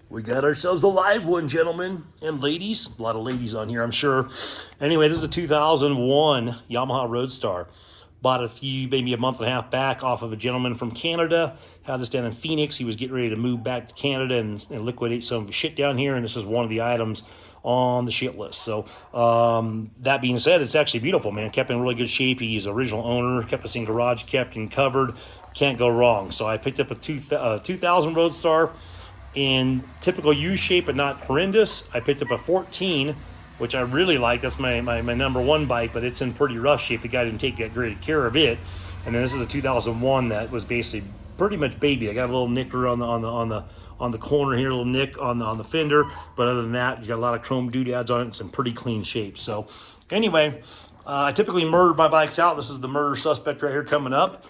We got ourselves a live one, gentlemen and ladies. A lot of ladies on here, I'm sure. Anyway, this is a 2001 Yamaha Roadstar. Bought a few, maybe a month and a half back off of a gentleman from Canada. Had this down in Phoenix. He was getting ready to move back to Canada and liquidate some of his shit down here. And this is one of the items on the shit list. So that being said, it's actually beautiful, man. Kept in really good shape. He's original owner. Kept this in garage, kept and covered. Can't go wrong. So I picked up a 2000 Roadstar in typical U shape, but not horrendous. I picked up a 14, which I really like. That's my number one bike, but it's in pretty rough shape. The guy didn't take that great care of it. And then this is a 2001 that was basically pretty much baby. I got a little nicker on the corner here, a little nick on the fender, but other than that, he's got a lot of chrome doodads on it. It's in pretty clean shape. So anyway, I typically murder my bikes out. This is the murder suspect right here coming up.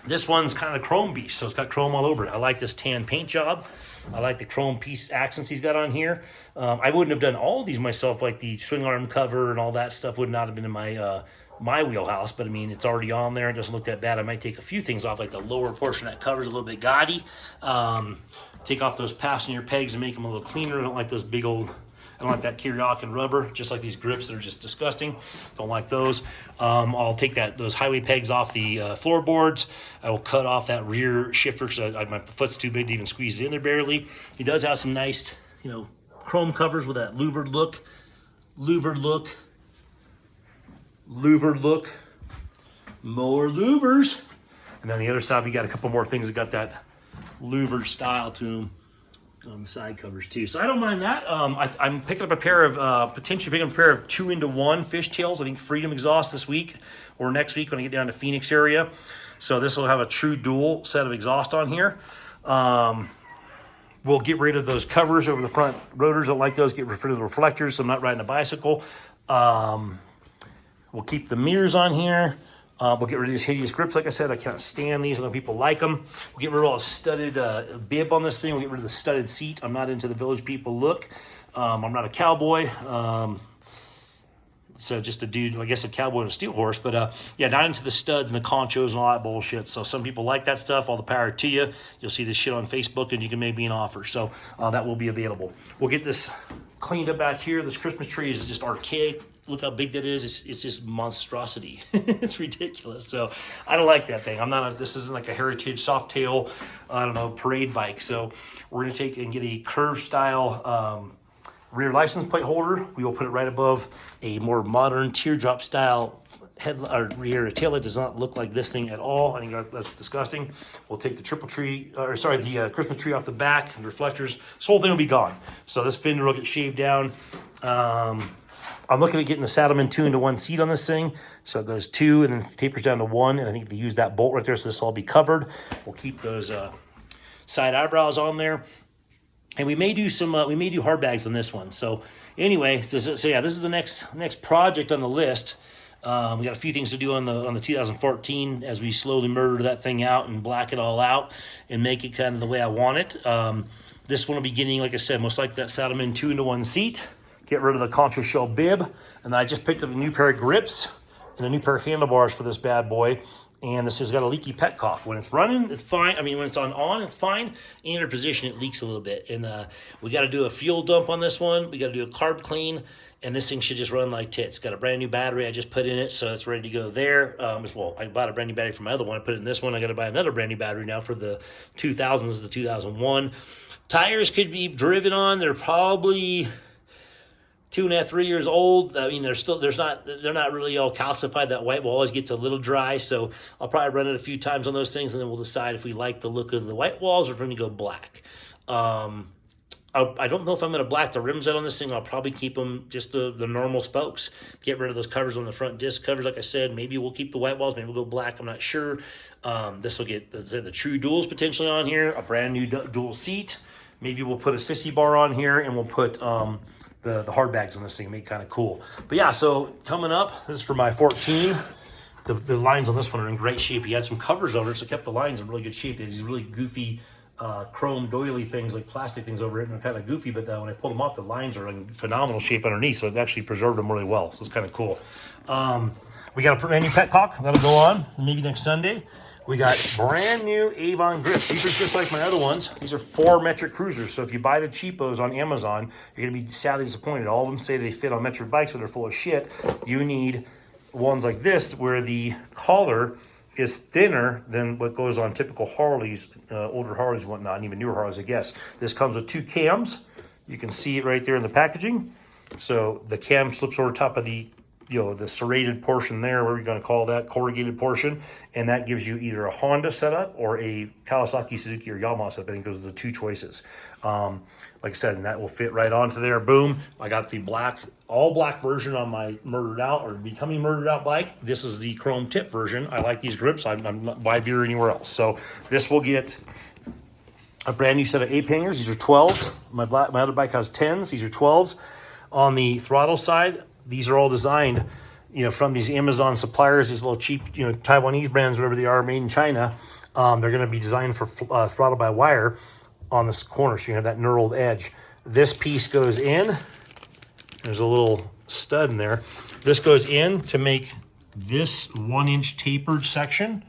This one's kind of the chrome beast, so it's got chrome all over it. I like this tan paint job. I like the chrome piece accents he's got on here. I wouldn't have done all of these myself, like the swing arm cover and all that stuff would not have been in my wheelhouse, but I mean, it's already on there. It doesn't look that bad. I might take a few things off, like the lower portion that covers a little bit gaudy. Take off those passenger pegs and make them a little cleaner. I don't like those big old... I don't like that Kiriakin rubber, just like these grips that are just disgusting. Don't like those. I'll take those highway pegs off the floorboards. I will cut off that rear shifter because my foot's too big to even squeeze it in there barely. He does have some nice, chrome covers with that louvered look. More louvers. And then the other side, we got a couple more things that got that louvered style to them on the side covers too. So I don't mind that. I'm picking up a pair of, potentially picking up a pair of 2-in-1 fishtails. I think Freedom exhaust this week or next week when I get down to Phoenix area. So this will have a true dual set of exhaust on here. We'll get rid of those covers over the front rotors. I don't like those. Get rid of the reflectors so I'm not riding a bicycle. We'll keep the mirrors on here. We'll get rid of these hideous grips. Like I said, I can't stand these. I know people like them. We'll get rid of all the studded bib on this thing. We'll get rid of the studded seat. I'm not into the Village People look. I'm not a cowboy. So just a dude, I guess a cowboy and a steel horse. But yeah, not into the studs and the conchos and all that bullshit. So some people like that stuff. All the power to you. You'll see this shit on Facebook and you can make me an offer. So that will be available. We'll get this cleaned up back here. This Christmas tree is just archaic. Look how big that is. It's just monstrosity. It's ridiculous. So I don't like that thing. This isn't like a heritage soft tail, parade bike. So we're going to take and get a curved style rear license plate holder. We will put it right above a more modern teardrop style rear taillight. Does not look like this thing at all. I think that's disgusting. We'll take the the Christmas tree off the back and reflectors. This whole thing will be gone. So this fender will get shaved down. I'm looking at getting a Saddleman 2-in-1 seat on this thing. So it goes 2 and then tapers down to 1. And I think they use that bolt right there. So this will all be covered. We'll keep those side eyebrows on there. And we may do hard bags on this one. So anyway, so yeah, this is the next project on the list. We got a few things to do on the 2014 as we slowly murder that thing out and black it all out and make it kind of the way I want it. This one will be getting, like I said, most likely that Saddleman 2-in-1 seat. Get rid of the concho shell bib. And then I just picked up a new pair of grips and a new pair of handlebars for this bad boy. And this has got a leaky petcock. When it's running, it's fine. I mean, when it's on, it's fine. In your position, it leaks a little bit. And we got to do a fuel dump on this one. We got to do a carb clean. And this thing should just run like tits. Got a brand new battery I just put in it, so it's ready to go there. Well, I bought a brand new battery for my other one. I put it in this one. I got to buy another brand new battery now for the 2000. This is the 2001. Tires could be driven on. They're probably 2.5, 3 years old. I mean, they're not really all calcified. That white wall always gets a little dry, so I'll probably run it a few times on those things, and then we'll decide if we like the look of the white walls or if we're going to go black. I don't know if I'm going to black the rims out on this thing. I'll probably keep them just the normal spokes. Get rid of those covers on the front disc covers, like I said. Maybe we'll keep the white walls. Maybe we'll go black. I'm not sure. This will get the true duals potentially on here. A brand new dual seat. Maybe we'll put a sissy bar on here, and we'll put the hard bags on this thing, make it kind of cool. But yeah, so coming up, this is for my 14. The lines on this one are in great shape. He had some covers over it, so kept the lines in really good shape. They had these really goofy chrome doily things, like plastic things over it, and they're kind of goofy, but when I pulled them off, the lines are in phenomenal shape underneath, so it actually preserved them really well, so it's kind of cool. We got a brand new petcock that'll go on maybe next Sunday. We got brand new Avon grips. These are just like my other ones. These are 4 metric cruisers. So if you buy the cheapos on Amazon, you're gonna be sadly disappointed. All of them say they fit on metric bikes, but they're full of shit. You need ones like this where the collar is thinner than what goes on typical Harleys, older Harleys and whatnot, and even newer Harleys, I guess. This comes with 2 cams. You can see it right there in the packaging. So the cam slips over top of the the serrated portion there, whatever you're going to call that, corrugated portion, and that gives you either a Honda setup or a Kawasaki, Suzuki, or Yamaha setup. I think those are the 2 choices. Like I said, and that will fit right onto there. Boom. I got the all black version on my Murdered Out or Becoming Murdered Out bike. This is the chrome tip version. I like these grips. I'm not buy beer anywhere else. So this will get a brand new set of ape hangers. These are 12s. My other bike has 10s. These are 12s. On the throttle side, these are all designed, from these Amazon suppliers, these little cheap, Taiwanese brands, whatever they are, made in China. They're going to be designed for throttle by wire on this corner, so you have that knurled edge. This piece goes in. There's a little stud in there. This goes in to make this 1-inch tapered section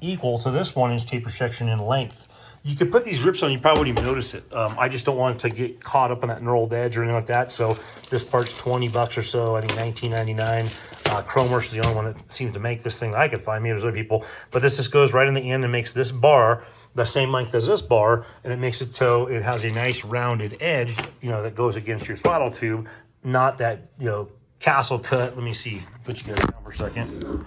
equal to this 1-inch tapered section in length. You could put these grips on, you probably wouldn't even notice it. I just don't want it to get caught up on that knurled edge or anything like that. So this part's $20 or so, I think $19.99. Chromeworks is the only one that seems to make this thing that I could find. Maybe there's other people. But this just goes right in the end and makes this bar the same length as this bar, and it makes it so it has a nice rounded edge, that goes against your throttle tube, not that, castle cut. Let me see. Put you guys down for a second.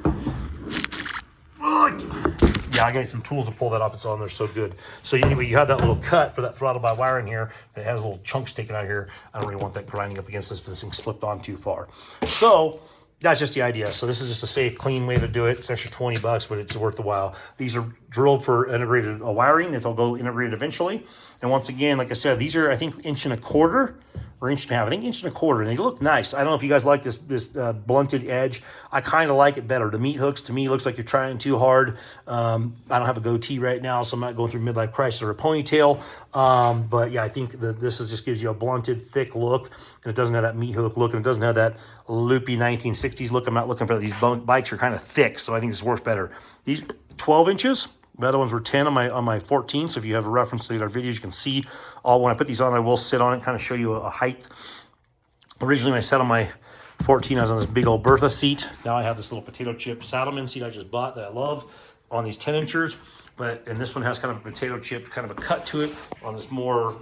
Yeah, I got some tools to pull that off. It's on there so good. So anyway, you have that little cut for that throttle by wire in here that has little chunks sticking out here. I don't really want that grinding up against this if this thing slipped on too far. So that's just the idea. So this is just a safe, clean way to do it. It's extra $20, but it's worth the while. These are drilled for integrated wiring. They'll go integrated eventually. And once again, like I said, these are, I think, 1.25 inches or 1.5 inches. I think 1.25 inches, and they look nice. I don't know if you guys like this blunted edge. I kind of like it better. The meat hooks, to me, looks like you're trying too hard. I don't have a goatee right now, so I'm not going through midlife crisis or a ponytail. But yeah, I think this just gives you a blunted, thick look, and it doesn't have that meat hook look, and it doesn't have that loopy 1960s look. I'm not looking for that. These bikes are kind of thick, so I think this works better. These 12 inches. The other ones were 10 on my 14, so if you have a reference to our videos, you can see when I put these on, I will sit on it, kind of show you a height. Originally, when I sat on my 14, I was on this big old Bertha seat. Now I have this little potato chip Saddleman seat I just bought that I love on these 10 inchers. And this one has kind of a potato chip, kind of a cut to it on this more,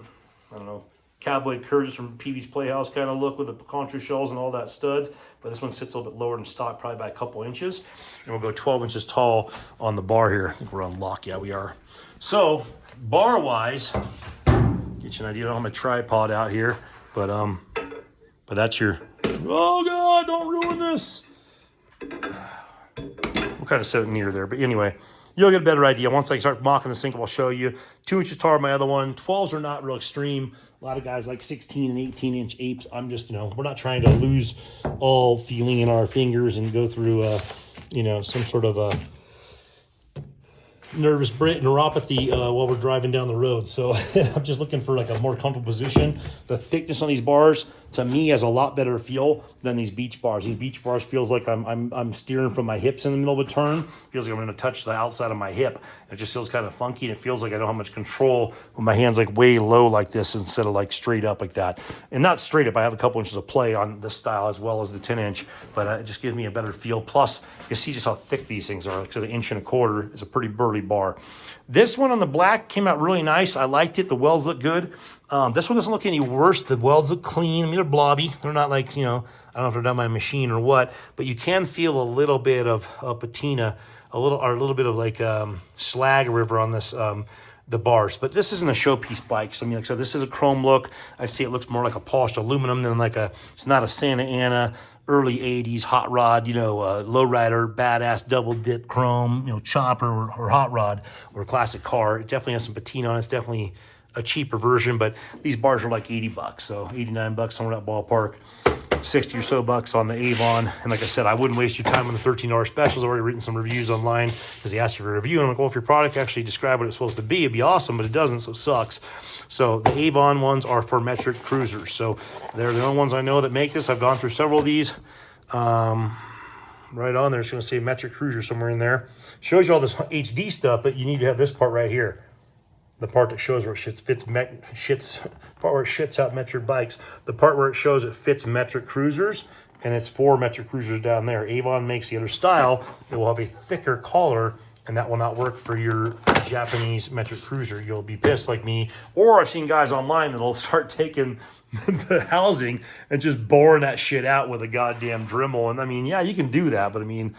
I don't know, Cowboy Curtis from Pee-wee's Playhouse kind of look with the contra shells and all that studs. But this one sits a little bit lower than stock, probably by a couple inches. And we'll go 12 inches tall on the bar here. I think we're on lock. Yeah, we are. So bar-wise, get you an idea. I don't have my tripod out here, but that's your, oh God, don't ruin this. We'll kind of set it near there. But anyway, you'll get a better idea. Once I start mocking the sink, I'll show you. 2 inches taller, my other one. 12s are not real extreme. A lot of guys like 16 and 18-inch apes. I'm just, we're not trying to lose all feeling in our fingers and go through, some sort of a neuropathy while we're driving down the road. So I'm just looking for like a more comfortable position. The thickness on these bars, to me, has a lot better feel than these beach bars. These beach bars feels like I'm steering from my hips in the middle of a turn. Feels like I'm going to touch the outside of my hip. It just feels kind of funky, and it feels like I don't have much control when my hand's like way low like this instead of like straight up like that. And not straight up. I have a couple inches of play on this style as well as the 10-inch, but it just gives me a better feel. Plus, you can see just how thick these things are. So the 1.25 inches is a pretty burly bar. This one on the black came out really nice. I liked it. The welds look good. This one doesn't look any worse. The welds look clean. I mean, they're blobby. They're not like, I don't know if they're done by a machine or what, but you can feel a little bit of patina, a little bit of like slag river on this, the bars. But this isn't a showpiece bike. So I mean, like I said, this is a chrome look. I see it looks more like a polished aluminum than like it's not a Santa Ana early 80s hot rod, lowrider, badass double dip chrome, chopper or hot rod or classic car. It definitely has some patina on it. It's definitely a cheaper version, but these bars are like $80, so $89 somewhere in that ballpark. 60 or so bucks on the Avon. And like I said, I wouldn't waste your time on the $13 specials. I've already written some reviews online because they asked you for a review. And I'm like, well, if your product actually described what it's supposed to be, it'd be awesome, but it doesn't, so it sucks. So the Avon ones are for metric cruisers. So they're the only ones I know that make this. I've gone through several of these. right on there. It's going to say metric cruiser somewhere in there. Shows you all this HD stuff, but you need to have this part right here. The part that shows where it part where it shits out metric bikes. The part where it shows it fits metric cruisers, and it's 4 metric cruisers down there. Avon makes the other style. It will have a thicker collar, and that will not work for your Japanese metric cruiser. You'll be pissed like me. Or I've seen guys online that'll start taking the housing and just boring that shit out with a goddamn Dremel. And I mean, yeah, you can do that, but I mean,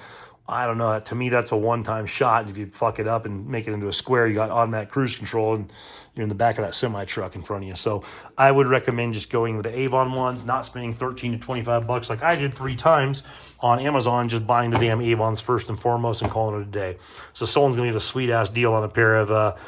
I don't know. To me, that's a one-time shot. If you fuck it up and make it into a square, you got automatic cruise control, and you're in the back of that semi-truck in front of you. So I would recommend just going with the Avon ones, not spending 13 to 25 bucks like I did 3 times on Amazon, just buying the damn Avons first and foremost and calling it a day. So someone's going to get a sweet-ass deal on a pair of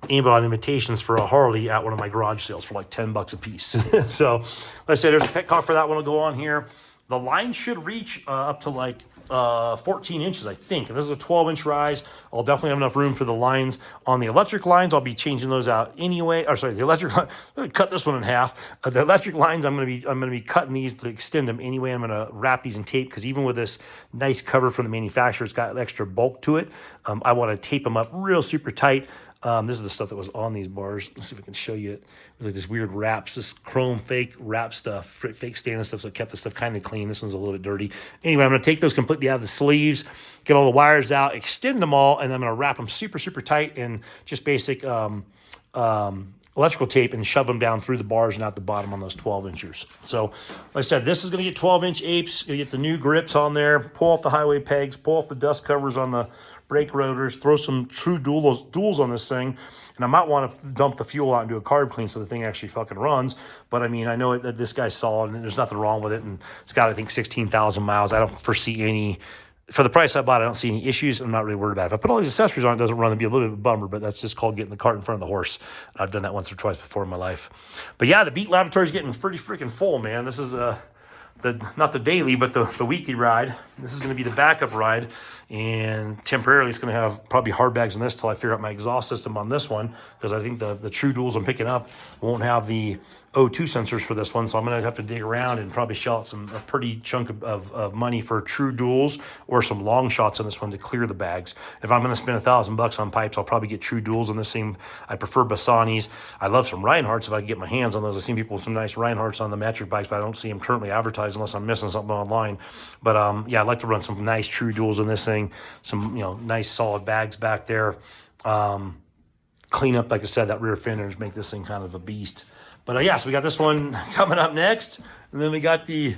Avon imitations for a Harley at one of my garage sales for like 10 bucks a piece. So like I said, there's a petcock for that one to go on here. The line should reach up to like 14 inches, I think. If this is a 12-inch rise, I'll definitely have enough room for the lines. On the electric lines, I'll be changing those out anyway. Or sorry, the electric line, I'm gonna cut this one in half. The electric lines, I'm gonna be cutting these to extend them anyway. I'm gonna wrap these in tape because even with this nice cover from the manufacturer, it's got extra bulk to it. I want to tape them up real super tight. This is the stuff that was on these bars. Let's see if I can show you it. It was like this weird wraps, this chrome fake wrap stuff, fake stainless stuff, so it kept the stuff kind of clean. This one's a little bit dirty. Anyway, I'm going to take those completely out of the sleeves, get all the wires out, extend them all, and I'm going to wrap them super, super tight in just basic electrical tape and shove them down through the bars and out the bottom on those 12 inchers. So, like I said, this is going to get 12-inch apes. Going to get the new grips on there, pull off the highway pegs, pull off the dust covers on the brake rotors, throw some true duals on this thing, and I might want to dump the fuel out and do a carb clean so the thing actually fucking runs. But I mean, I know that this guy's solid and there's nothing wrong with it, and it's got, I think, 16,000 miles. I don't foresee any, for the price I bought, I don't see any issues. I'm not really worried about it. If I put all these accessories on, it doesn't run, it'd be a little bit of a bummer, but that's just called getting the cart in front of the horse. I've done that once or twice before in my life. But yeah, the Beat Laboratory is getting pretty freaking full, man. This is not the daily, but the weekly ride. This is going to be the backup ride, and temporarily it's going to have probably hard bags in this till I figure out my exhaust system on this one, because I think the true duals I'm picking up won't have the O2 sensors for this one, so I'm going to have to dig around and probably shell out a pretty chunk of money for true duals or some long shots on this one to clear the bags. If I'm going to spend $1,000 on pipes, I'll probably get true duals on this thing. I prefer Bassanis. I love some Reinhardts if I can get my hands on those. I've seen people with some nice Reinhardts on the metric bikes, but I don't see them currently advertised unless I'm missing something online. But yeah, I'd like to run some nice true duals on this thing, some nice solid bags back there. Clean up, like I said, that rear fender and make this thing kind of a beast. But yeah, so we got this one coming up next, and then we got we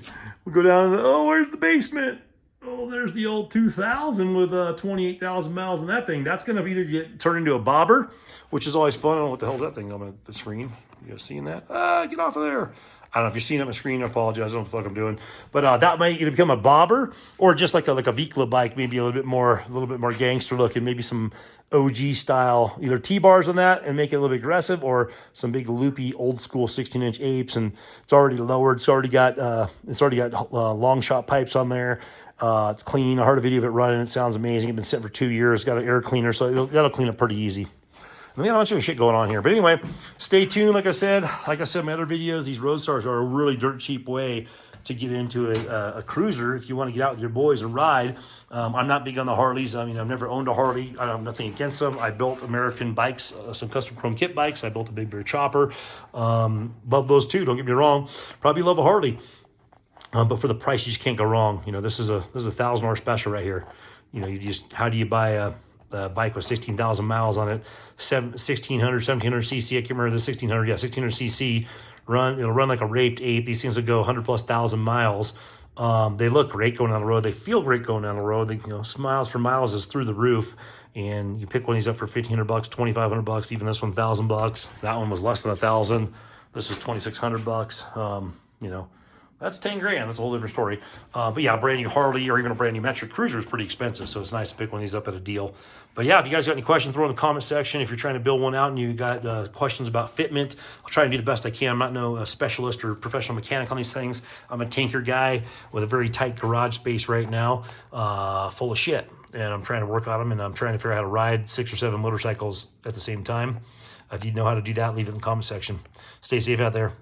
go down, where's the basement? Oh, there's the old 2000 with 28,000 miles in that thing. That's going to either get turned into a bobber, which is always fun. I don't know what the hell's that thing on the screen. You guys seeing that? Get off of there. I don't know if you're seeing it on my screen. I apologize. I don't know what the fuck I'm doing. But that might either become a bobber or just like a Vikla bike, maybe a little bit more gangster looking, maybe some OG style, either T-bars on that and make it a little bit aggressive, or some big loopy old school 16-inch apes. And it's already lowered. It's already got long shot pipes on there. It's clean. I heard a video of it running. It sounds amazing. It's been sitting for 2 years. Got an air cleaner, so that'll clean up pretty easy. We got a bunch of shit going on here. But anyway, stay tuned. Like I said, my other videos, these Roadstars are a really dirt cheap way to get into a cruiser if you want to get out with your boys and ride. I'm not big on the Harleys. I mean, I've never owned a Harley. I have nothing against them. I built American bikes, some custom chrome kit bikes. I built a Big Bear chopper. Love those too. Don't get me wrong. Probably love a Harley. But for the price, you just can't go wrong. This is a 1,000 special right here. How do you buy a bike with 16,000 miles on it, 1700 cc. I can't remember the 1600. Yeah, 1600 cc. It'll run like a raped ape. These things will go 100,000+ miles. They look great going down the road. They feel great going down the road. Miles for miles is through the roof. And you pick one of these up for $1,500, $2,500. Even this one, $1,000. That one was less than $1,000. This was $2,600. That's 10 grand. That's a whole different story. But yeah, a brand new Harley or even a brand new metric cruiser is pretty expensive. So it's nice to pick one of these up at a deal. But yeah, if you guys got any questions, throw in the comment section. If you're trying to build one out and you got questions about fitment, I'll try and do the best I can. I'm not no specialist or professional mechanic on these things. I'm a tinker guy with a very tight garage space right now, full of shit. And I'm trying to work on them, and I'm trying to figure out how to ride 6 or 7 motorcycles at the same time. If you know how to do that, leave it in the comment section. Stay safe out there.